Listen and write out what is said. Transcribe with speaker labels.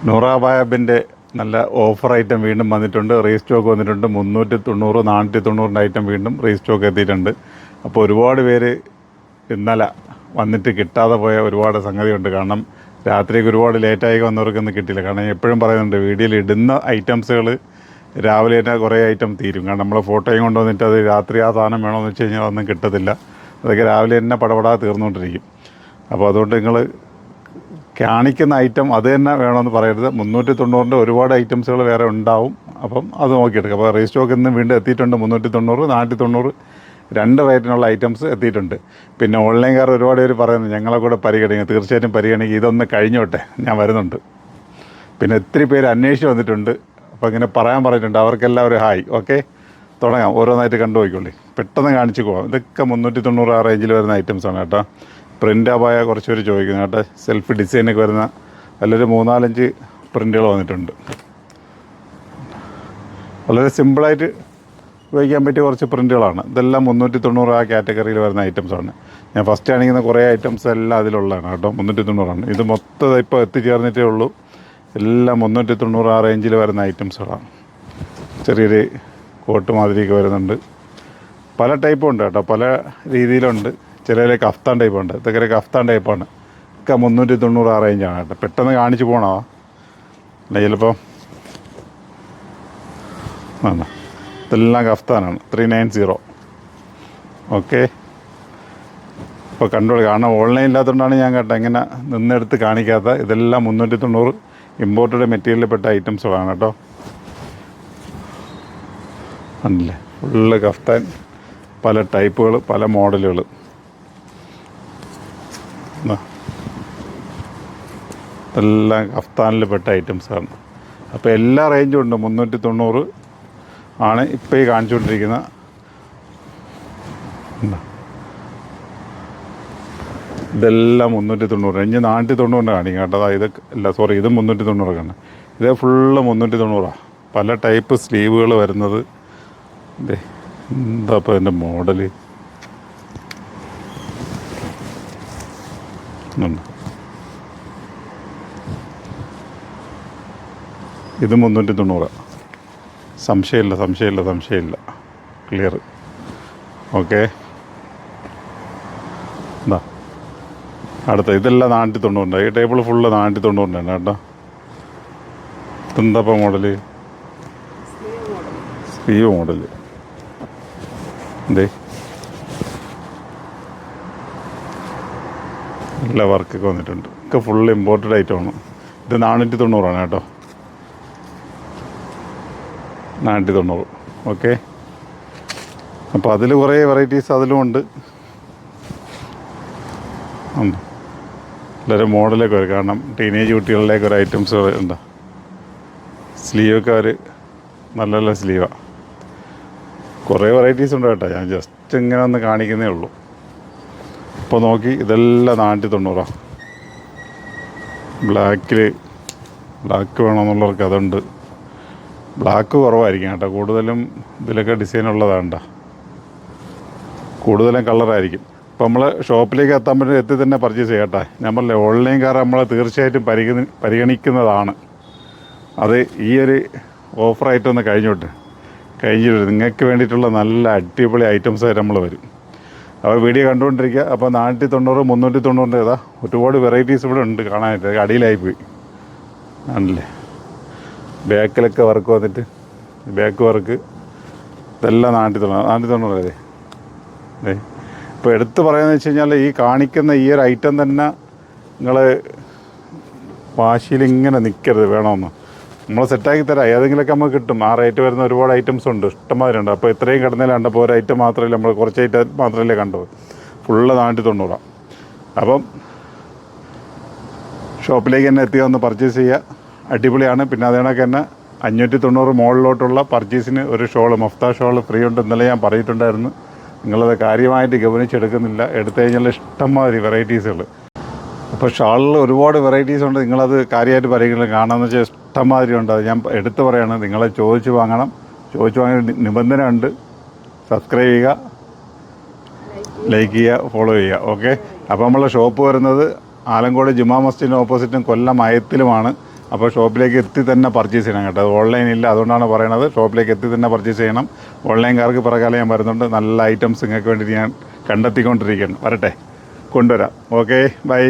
Speaker 1: നൂറ ബായബിൻ്റെ നല്ല offer item വീണ്ടും വന്നിട്ടുണ്ട്. റീസ്റ്റോക്ക് വന്നിട്ടുണ്ട്. 390 490 ഐറ്റം വീണ്ടും റീസ്റ്റോക്ക് എത്തിയിട്ടുണ്ട്. അപ്പോൾ ഒരുപാട് പേര് ഇന്നലെ വന്നിട്ട് കിട്ടാതെ പോയ ഒരുപാട് സംഗതിയുണ്ട്. കാരണം രാത്രിക്ക് ഒരുപാട് ലേറ്റായി വന്നവർക്കൊന്നും കിട്ടിയില്ല. കാരണം എപ്പോഴും പറയുന്നുണ്ട് വീഡിയോയിൽ ഇടുന്ന ഐറ്റംസുകൾ രാവിലെ തന്നെ കുറേ ഐറ്റം തീരും. കാരണം നമ്മൾ ഫോട്ടോയും കൊണ്ടുവന്നിട്ട് അത് രാത്രി ആ സാധനം വേണമെന്ന് വെച്ച് കഴിഞ്ഞാൽ അതൊന്നും കിട്ടത്തില്ല. അതൊക്കെ രാവിലെ തന്നെ പടപടാ തീർന്നുകൊണ്ടിരിക്കും. അപ്പോൾ അതുകൊണ്ട് നിങ്ങൾ കാണിക്കുന്ന ഐറ്റം അത് തന്നെ വേണമെന്ന് പറയരുത്. 390 ഒരുപാട് ഐറ്റംസുകൾ വേറെ ഉണ്ടാവും. അപ്പം അത് നോക്കിയെടുക്കുക. അപ്പോൾ റീസ്റ്റോക്ക് ഇന്ന് വീണ്ടും എത്തിയിട്ടുണ്ട്. 390 490 രണ്ട് റേറ്റിനുള്ള ഐറ്റംസ് എത്തിയിട്ടുണ്ട്. പിന്നെ ഓൺലൈൻകാർ ഒരുപാട് പേര് പറയുന്നത് ഞങ്ങളെ കൂടെ പരിഗണിക്കുക. തീർച്ചയായിട്ടും പരിഗണിക്കുക. ഇതൊന്ന് കഴിഞ്ഞോട്ടെ, ഞാൻ വരുന്നുണ്ട്. പിന്നെ ഒത്തിരി പേര് അന്വേഷിച്ച് വന്നിട്ടുണ്ട്. അപ്പോൾ ഇങ്ങനെ പറയാൻ പറഞ്ഞിട്ടുണ്ട്. അവർക്കെല്ലാം ഒരു ഹായ്. ഓക്കെ, തുടങ്ങാം. ഓരോന്നായിട്ട് കണ്ടുപോയിക്കോളി. പെട്ടെന്ന് കാണിച്ചു പോകാം. ഇതൊക്കെ 390 ആ റേഞ്ചിൽ വരുന്ന ഐറ്റംസാണ് കേട്ടോ. പ്രിൻ്റ് ആയ കുറച്ച് പേര് ചോദിക്കുന്നു കേട്ടോ. സെൽഫ് ഡിസൈനൊക്കെ വരുന്ന നല്ലൊരു 3-4 പ്രിൻ്റുകൾ വന്നിട്ടുണ്ട്. വളരെ സിമ്പിളായിട്ട് ഉപയോഗിക്കാൻ പറ്റിയ കുറച്ച് പ്രിൻ്റുകളാണ്. ഇതെല്ലാം 390 ആ കാറ്റഗറിയിൽ വരുന്ന ഐറ്റംസാണ്. ഞാൻ ഫസ്റ്റ് കാണിക്കുന്ന കുറേ ഐറ്റംസ് എല്ലാം അതിലുള്ളതാണ് കേട്ടോ. 390 ഇത് മൊത്തം ഇപ്പോൾ എത്തിച്ചേർന്നിട്ടേ ഉള്ളൂ. എല്ലാം 390 ആ റേഞ്ചിൽ വരുന്ന ഐറ്റംസുകളാണ്. ചെറിയൊരു കോട്ട് മാതിരിയൊക്കെ വരുന്നുണ്ട്. പല ടൈപ്പും ഉണ്ട് കേട്ടോ, പല രീതിയിലുണ്ട്. ചിലതിൽ കഫ്താൻ ടൈപ്പുണ്ട്. ഇതൊക്കെ കഫ്താൻ ടൈപ്പാണ്. ഒക്കെ 390 ആ റേഞ്ചാണ് കേട്ടോ. പെട്ടെന്ന് കാണിച്ച് പോകണോ അല്ല ചിലപ്പോൾ ഇതെല്ലാം കഫ്താനാണ്. 390. ഓക്കെ, ഇപ്പോൾ കണ്ടോളൂ. കാരണം ഓൺലൈൻ ഇല്ലാത്തതുകൊണ്ടാണ് ഞാൻ കേട്ടോ ഇങ്ങനെ നിന്നെടുത്ത് കാണിക്കാത്ത. ഇതെല്ലാം 390 ഇമ്പോർട്ടഡ് മെറ്റീരിയലിൽ പെട്ട ഐറ്റംസുകളാണ് കേട്ടോ. ആണല്ലേ, ഫുള്ള് കഫ്താൻ, പല ടൈപ്പുകൾ, പല മോഡലുകൾ. ഇതെല്ലാം കഫ്താനിൽ പെട്ട ഐറ്റംസാണ്. അപ്പോൾ എല്ലാ റേഞ്ചും ഉണ്ട്. 390 ആണ് ഇപ്പോൾ ഈ കാണിച്ചുകൊണ്ടിരിക്കുന്ന. ഇതെല്ലാം 390. ഇനി 490 കാണിക്കാം കേട്ടോ. ഇത് അല്ല, സോറി, ഇത് 390 ഇത് ഫുള്ള് 390. പല ടൈപ്പ് സ്ലീവുകൾ വരുന്നത്. ഇതേ എന്താ ഇപ്പോൾ ഇതിൻ്റെ മോഡല് ഇത് 390. സംശയമില്ല. ക്ലിയർ. ഓക്കെ, എന്താ അടുത്ത ഇതെല്ലാം 490. ഈ ടേബിൾ ഫുള്ള് 490 കേട്ടോ. ഇതെന്താ ഇപ്പോൾ മോഡല്? Sleeve model. എന്തേ നല്ല വർക്കൊക്കെ വന്നിട്ടുണ്ട്. ഒക്കെ ഫുള്ള് ഇമ്പോർട്ടഡ് ഐറ്റമാണ്. ഇത് 490 കേട്ടോ. 490. ഓക്കെ, അപ്പോൾ അതിൽ കുറേ വെറൈറ്റീസ് അതിലും ഉണ്ട്. എല്ലാവരും മോഡലൊക്കെ വരും. കാരണം ടീനേജ് കുട്ടികളിലേക്ക് ഒരു ഐറ്റംസ് ഉണ്ട്. സ്ലീവൊക്കെ അവർ നല്ല നല്ല സ്ലീവാണ്. കുറേ വെറൈറ്റീസ് ഉണ്ട് കേട്ടോ. ഞാൻ ജസ്റ്റ് ഇങ്ങനെ ഒന്ന് കാണിക്കുന്നേ ഉള്ളൂ. ഇപ്പോൾ നോക്കി, ഇതെല്ലാം 490. ബ്ലാക്ക് വേണമെന്നുള്ളവർക്ക് അതുണ്ട്. ബ്ലാക്ക് കുറവായിരിക്കും കേട്ടോ. കൂടുതലും ഇതിലൊക്കെ ഡിസൈൻ ഉള്ളതാണ്. കൂടുതലും കളറായിരിക്കും. ഇപ്പോൾ നമ്മൾ ഷോപ്പിലേക്ക് എത്താൻ പറ്റും, എത്തി തന്നെ പർച്ചേസ് ചെയ്യാം കേട്ടോ. നമ്മളെ ഓൺലൈൻകാർ നമ്മളെ തീർച്ചയായിട്ടും പരിഗണിക്കുന്നതാണ്. അത് ഈ ഒരു ഓഫറായിട്ടൊന്ന് കഴിഞ്ഞിട്ട് നിങ്ങൾക്ക് വേണ്ടിയിട്ടുള്ള നല്ല അടിപൊളി ഐറ്റംസായിട്ട് നമ്മൾ വരും. അപ്പോൾ വീഡിയോ കണ്ടുകൊണ്ടിരിക്കുക. അപ്പോൾ 490 390 ഏതാ ഒരുപാട് വെറൈറ്റീസ് ഇവിടെ ഉണ്ട് കാണാനായിട്ട്. അടിയിലായിപ്പോയി ആണല്ലേ. ബാക്കിലൊക്കെ വർക്ക് വന്നിട്ട്, ബാക്ക് വർക്ക് ഇതെല്ലാം 490 അതെ. ഇപ്പോൾ എടുത്ത് പറയുന്നത് വെച്ച് കഴിഞ്ഞാൽ ഈ കാണിക്കുന്ന ഈ ഒരു ഐറ്റം തന്നെ നിങ്ങൾ വാശിയിൽ ഇങ്ങനെ നിൽക്കരുത്. വേണമെന്ന് നമ്മൾ സെറ്റാക്കി തരാം. ഏതെങ്കിലുമൊക്കെ നമുക്ക് കിട്ടും. ആ റേറ്റ് വരുന്ന ഒരുപാട് ഐറ്റംസ് ഉണ്ട്, ഇഷ്ടംമാതിരിണ്ട്. അപ്പോൾ ഇത്രയും കിടന്നതിൽ കണ്ടപ്പോൾ ഒരു ഐറ്റം മാത്രമല്ല, നമ്മൾ കുറച്ച് ഐറ്റം മാത്രമല്ലേ കണ്ടത്. ഫുള്ള് 490. അപ്പം ഷോപ്പിലേക്ക് തന്നെ എത്തിയാൽ ഒന്ന് പർച്ചേസ് ചെയ്യുക. അടിപൊളിയാണ്. പിന്നെ അതുകണക്ക് തന്നെ 590 മുകളിലോട്ടുള്ള പർച്ചേസിന് ഒരു ഷോള്, മഫ്ത ഷോള് ഫ്രീ ഉണ്ട്. ഇന്നലെ ഞാൻ പറഞ്ഞിട്ടുണ്ടായിരുന്നു. നിങ്ങളത് കാര്യമായിട്ട് ഗവനിച്ചെടുക്കുന്നില്ല. എടുത്തു കഴിഞ്ഞാൽ ഇഷ്ടംമാതിരി വെറൈറ്റീസുകൾ. അപ്പോൾ ഷാളിൽ ഒരുപാട് വെറൈറ്റീസ് ഉണ്ട്. നിങ്ങളത് കാര്യമായിട്ട് പറയുന്നത് കാണാമെന്ന് വെച്ചാൽ ഇഷ്ടംമാതിരി ഉണ്ട്. അത് ഞാൻ എടുത്തു പറയാണ്. നിങ്ങളെ ചോദിച്ച് വാങ്ങണം. ചോദിച്ച് വാങ്ങി നിബന്ധന ഉണ്ട്. സബ്സ്ക്രൈബ് ചെയ്യുക, ലൈക്ക് ചെയ്യുക, ഫോളോ ചെയ്യുക. ഓക്കെ, അപ്പോൾ നമ്മളെ ഷോപ്പ് വരുന്നത് ആലങ്കോട് ജുമാ മസ്ജിദിന് ഓപ്പോസിറ്റും കൊല്ലം അയത്തിലുമാണ്. അപ്പോൾ ഷോപ്പിലേക്ക് എത്തി തന്നെ പർച്ചേസ് ചെയ്യണം കേട്ടോ. അത് ഓൺലൈനില്ല, അതുകൊണ്ടാണ് പറയണത്. ഷോപ്പിലേക്ക് എത്തി തന്നെ പർച്ചേസ് ചെയ്യണം. ഓൺലൈൻകാർക്ക് പിറകാലം ഞാൻ വരുന്നുണ്ട്. നല്ല ഐറ്റംസ് നിങ്ങൾക്ക് വേണ്ടി ഞാൻ കണ്ടെത്തിക്കൊണ്ടിരിക്കുകയാണ്. വരട്ടെ, കൊണ്ടുവരാം. Okay, by.